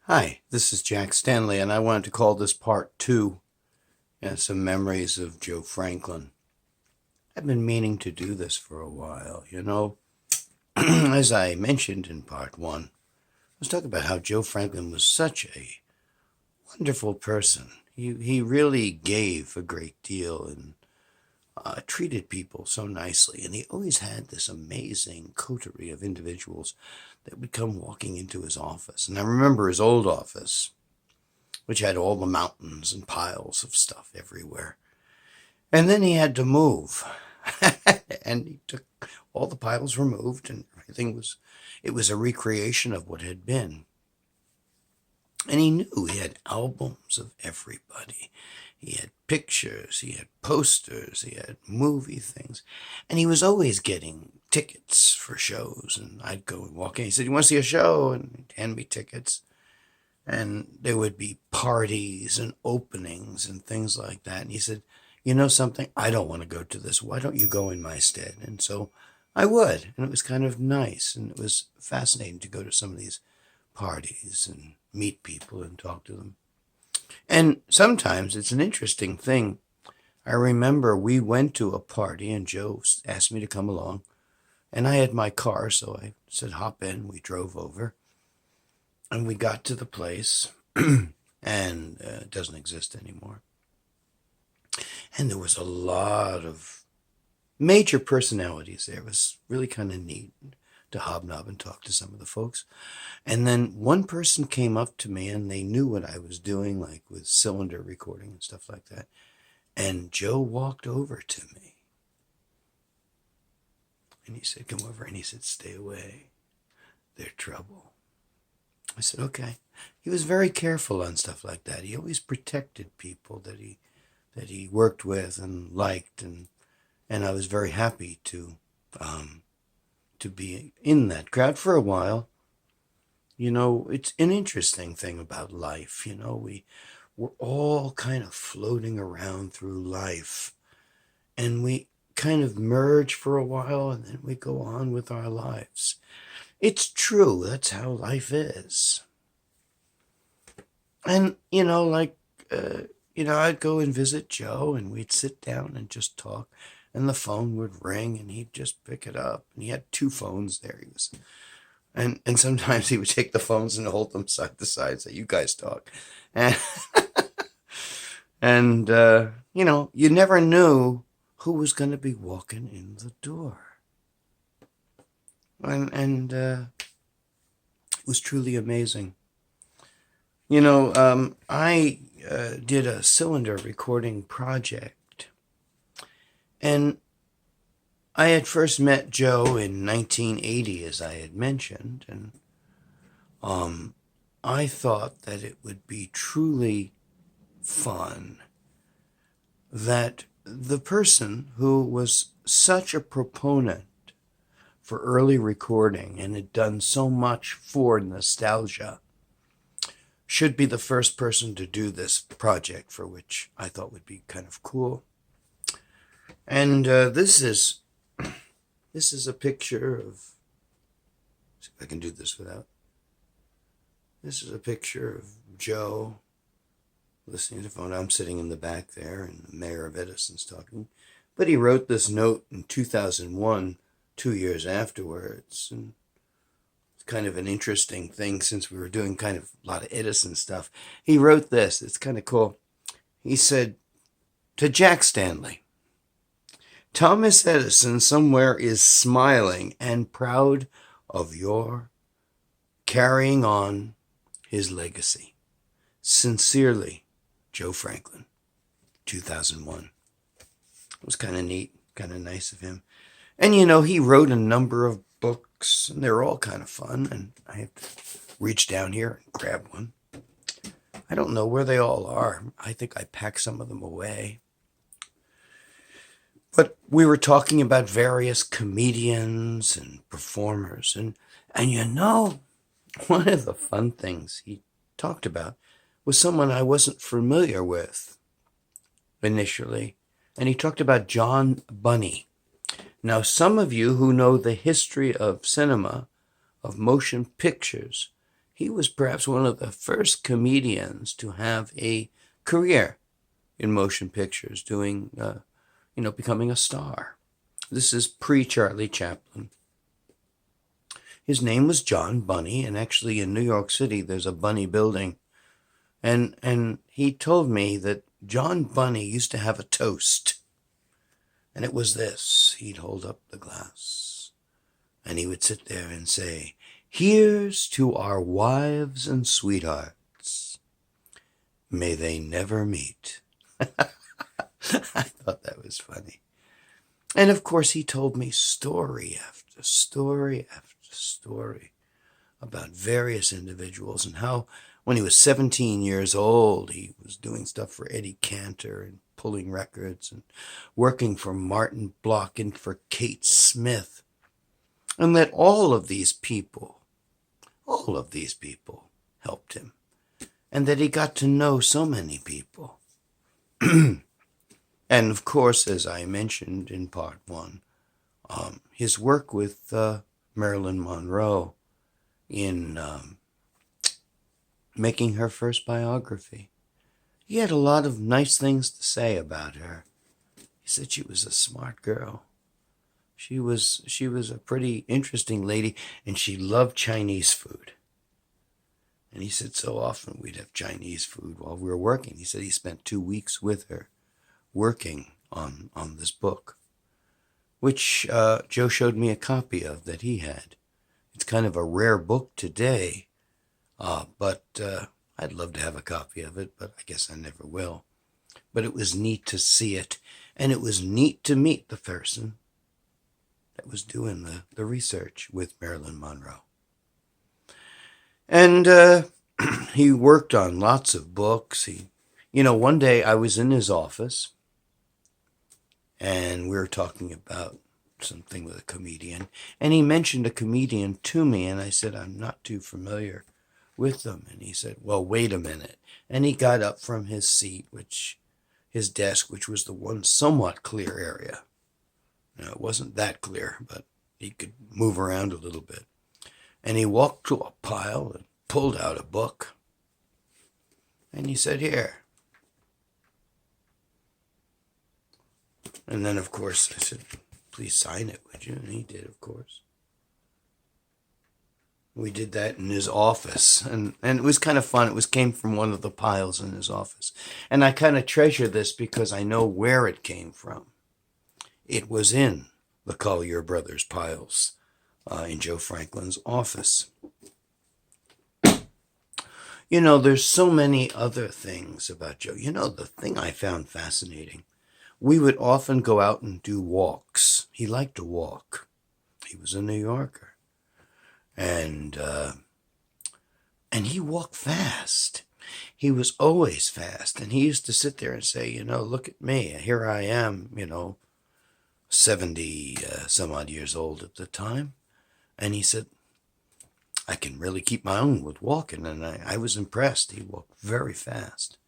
Hi, this is Jack Stanley, and I wanted to call this part two, some memories of Joe Franklin. I've been meaning to do this for a while, as I mentioned in part one. Let's talk about how Joe Franklin was such a wonderful person. He really gave a great deal and treated people so nicely, and he always had this amazing coterie of individuals that would come walking into his office. And I remember his old office, which had all the mountains and piles of stuff everywhere. And then he had to move. And he took all the piles removed, and it was a recreation of what had been. And he knew he had albums of everybody. He had pictures, he had posters, he had movie things. And he was always getting tickets for shows. And I'd go and walk in. He said, "You want to see a show?" And he'd hand me tickets. And there would be parties and openings and things like that. And he said, "You know something? I don't want to go to this. Why don't you go in my stead?" And so I would. And it was kind of nice. And it was fascinating to go to some of these parties and meet people and talk to them. And sometimes it's an interesting thing. I remember we went to a party and Joe asked me to come along. And I had my car, so I said, "Hop in." We drove over. And we got to the place, and it doesn't exist anymore. And there was a lot of major personalities there. It was really kind of neat to hobnob and talk to some of the folks. And then one person came up to me, and they knew what I was doing, like with cylinder recording and stuff like that. And Joe walked over to me. And he said, "Come over." And he said, "Stay away. They're trouble." I said, "Okay." He was very careful on stuff like that. He always protected people that he worked with and liked, and I was very happy to be in that crowd for a while. It's an interesting thing about life. We're all kind of floating around through life, and we kind of merge for a while, and then we go on with our lives. It's true. That's how life is. And, I'd go and visit Joe, and we'd sit down and just talk, and the phone would ring, and he'd just pick it up. And he had two phones there. And sometimes he would take the phones and hold them side to side, so "You guys talk." And, you never knew who was going to be walking in the door. And it was truly amazing. I did a cylinder recording project, and I had first met Joe in 1980, as I had mentioned, and I thought that it would be truly fun that the person who was such a proponent for early recording and had done so much for nostalgia should be the first person to do this project, for which I thought would be kind of cool. And this is a picture of. See if I can do this without. This is a picture of Joe listening to the phone. I'm sitting in the back there, and the mayor of Edison's talking. But he wrote this note in 2001, 2 years afterwards, and kind of an interesting thing since we were doing kind of a lot of Edison stuff. He wrote this. It's kind of cool. He said, "To Jack Stanley, Thomas Edison somewhere is smiling and proud of your carrying on his legacy. Sincerely, Joe Franklin." 2001. It was kind of neat, kind of nice of him. And he wrote a number of books, and they're all kind of fun. And I have to reach down here and grab one. I don't know where they all are. I think I packed some of them away. But we were talking about various comedians and performers. And one of the fun things he talked about was someone I wasn't familiar with initially. And he talked about John Bunny. Now, some of you who know the history of cinema, of motion pictures, he was perhaps one of the first comedians to have a career in motion pictures, doing, becoming a star. This is pre-Charlie Chaplin. His name was John Bunny, and actually in New York City there's a Bunny building. And he told me that John Bunny used to have a toast. And it was this. He'd hold up the glass, and he would sit there and say, "Here's to our wives and sweethearts. May they never meet." I thought that was funny. And of course, he told me story after story after story about various individuals and how when he was 17 years old, he was doing stuff for Eddie Cantor and pulling records and working for Martin Block and for Kate Smith. And that all of these people helped him. And that he got to know so many people. And of course, as I mentioned in part one, his work with Marilyn Monroe in making her first biography. He had a lot of nice things to say about her. He said she was a smart girl. She was a pretty interesting lady, and she loved Chinese food. And he said so often we'd have Chinese food while we were working. He said he spent 2 weeks with her working on this book, which Joe showed me a copy of that he had. It's kind of a rare book today, but I'd love to have a copy of it, but I guess I never will. But it was neat to see it, and it was neat to meet the person that was doing the research with Marilyn Monroe. And he worked on lots of books. One day I was in his office, and we were talking about something with a comedian, and he mentioned a comedian to me, and I said, I'm not too familiar with them. And he said, well, wait a minute. And he got up from his seat, his desk, which was the one somewhat clear area. It wasn't that clear, but he could move around a little bit. And he walked to a pile and pulled out a book. And he said, here. And then, of course, I said, please sign it, would you? And he did, of course. We did that in his office, and it was kind of fun. It came from one of the piles in his office. And I kind of treasure this because I know where it came from. It was in the Collier Brothers piles in Joe Franklin's office. There's so many other things about Joe. The thing I found fascinating, we would often go out and do walks. He liked to walk. He was a New Yorker. And he walked fast. He was always fast. And he used to sit there and say, look at me. Here I am, 70 some odd years old at the time. And he said, I can really keep my own with walking. And I was impressed. He walked very fast.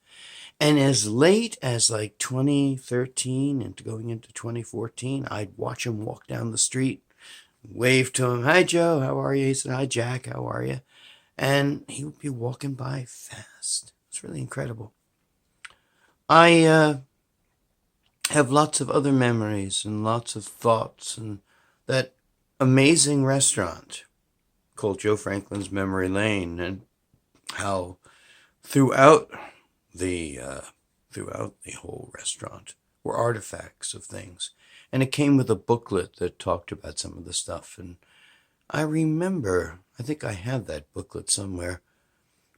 And as late as like 2013 and going into 2014, I'd watch him walk down the street, wave to him, hi, Joe, how are you? He said, hi, Jack, how are you? And he would be walking by fast. It's really incredible. I have lots of other memories and lots of thoughts, and that amazing restaurant called Joe Franklin's Memory Lane, and how throughout the whole restaurant were artifacts of things. And it came with a booklet that talked about some of the stuff. And I remember, I think I have that booklet somewhere.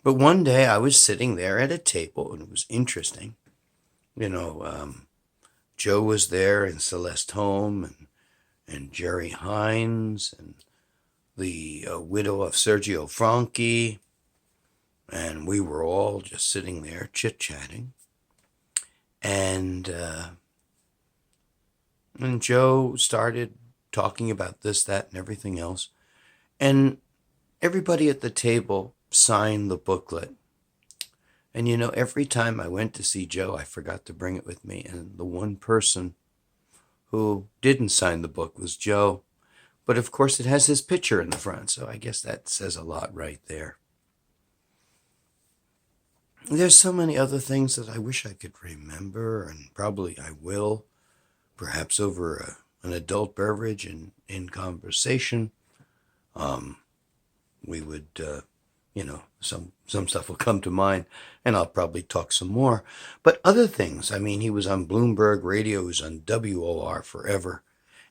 But one day I was sitting there at a table, and it was interesting. Joe was there, and Celeste Holm, and Jerry Hines, and the widow of Sergio Franchi. And we were all just sitting there chit-chatting. And Joe started talking about this, that, and everything else. And everybody at the table signed the booklet. And every time I went to see Joe, I forgot to bring it with me. And the one person who didn't sign the book was Joe. But of course, it has his picture in the front. So I guess that says a lot right there. There's so many other things that I wish I could remember, and probably I will, perhaps over an adult beverage and in conversation. Um, we would, some stuff will come to mind, and I'll probably talk some more. But other things, I mean, he was on Bloomberg Radio, he was on WOR forever.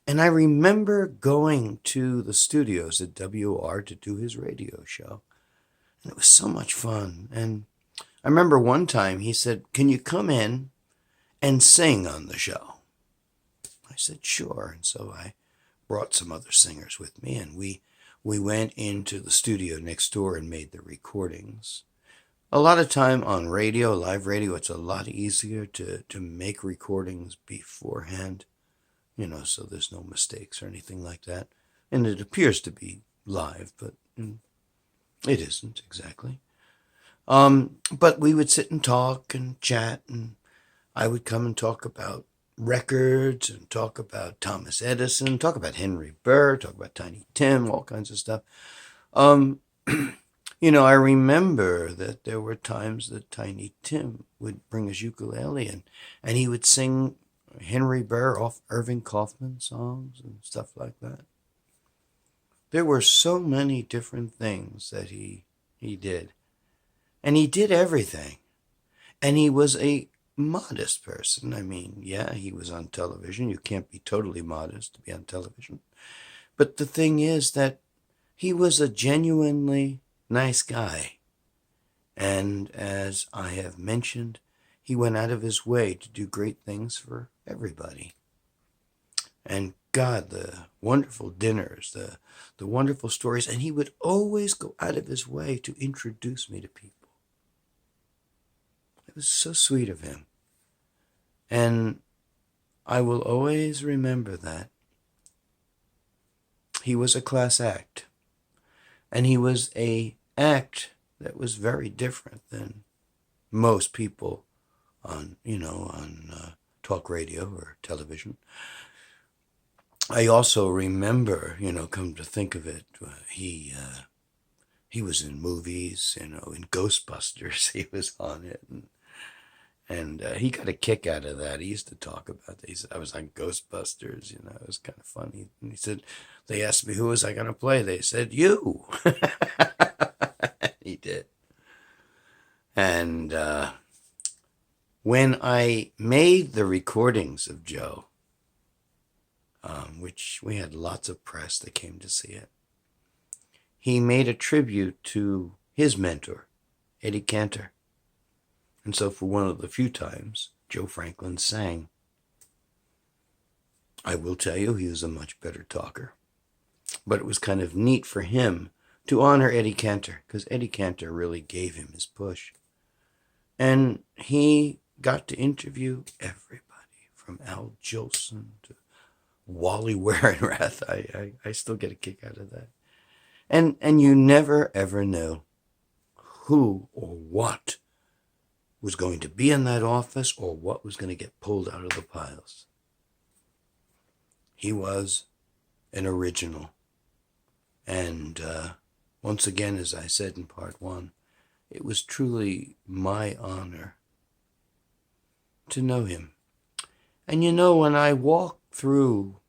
And I remember going to the studios at WOR to do his radio show. And it was so much fun. And I remember one time he said, "Can you come in and sing on the show?" I said, "Sure." And so I brought some other singers with me, and we went into the studio next door and made the recordings. A lot of time on radio, live radio, it's a lot easier to make recordings beforehand, so there's no mistakes or anything like that. And it appears to be live, but it isn't exactly. But we would sit and talk and chat, and I would come and talk about records and talk about Thomas Edison, talk about Henry Burr, talk about Tiny Tim, all kinds of stuff. I remember that there were times that Tiny Tim would bring his ukulele in, and he would sing Henry Burr off Irving Kaufman songs and stuff like that. There were so many different things that he did. And he did everything. And he was a modest person. I mean, yeah, he was on television. You can't be totally modest to be on television. But the thing is that he was a genuinely nice guy. And as I have mentioned, he went out of his way to do great things for everybody. And God, the wonderful dinners, the wonderful stories. And he would always go out of his way to introduce me to people. It was so sweet of him. And I will always remember that. He was a class act. And he was a act that was very different than most people on talk radio or television. I also remember, come to think of it, he was in movies, in Ghostbusters, he was on it. And he got a kick out of that. He used to talk about that. He said, "I was on Ghostbusters, it was kind of funny." And he said, they asked me, "Who was I going to play?" They said, "You." He did. And when I made the recordings of Joe, which we had lots of press that came to see it, he made a tribute to his mentor, Eddie Cantor. And so for one of the few times Joe Franklin sang, I will tell you, he was a much better talker. But it was kind of neat for him to honor Eddie Cantor, because Eddie Cantor really gave him his push. And he got to interview everybody, from Al Jolson to Wally Werenrath. I still get a kick out of that. And you never, ever know who or what was going to be in that office or what was going to get pulled out of the piles. He was an original. And once again, as I said in part one, it was truly my honor to know him. And when I walk through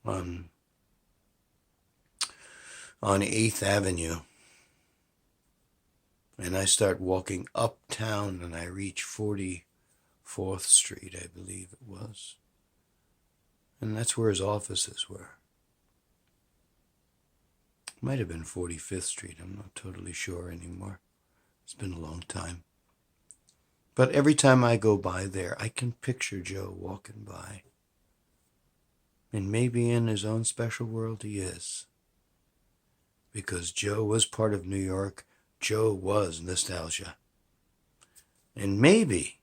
on 8th Avenue, and I start walking uptown, and I reach 44th Street, I believe it was. And that's where his offices were. Might have been 45th Street, I'm not totally sure anymore. It's been a long time. But every time I go by there, I can picture Joe walking by. And maybe in his own special world he is. Because Joe was part of New York. Joe was nostalgia. And maybe,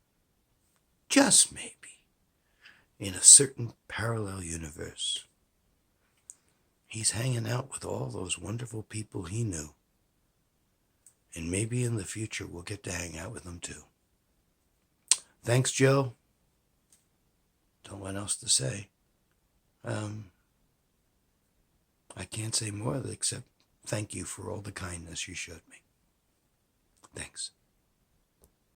just maybe, in a certain parallel universe, he's hanging out with all those wonderful people he knew. And maybe in the future we'll get to hang out with them too. Thanks, Joe. Don't know what else to say. I can't say more except thank you for all the kindness you showed me. Thanks.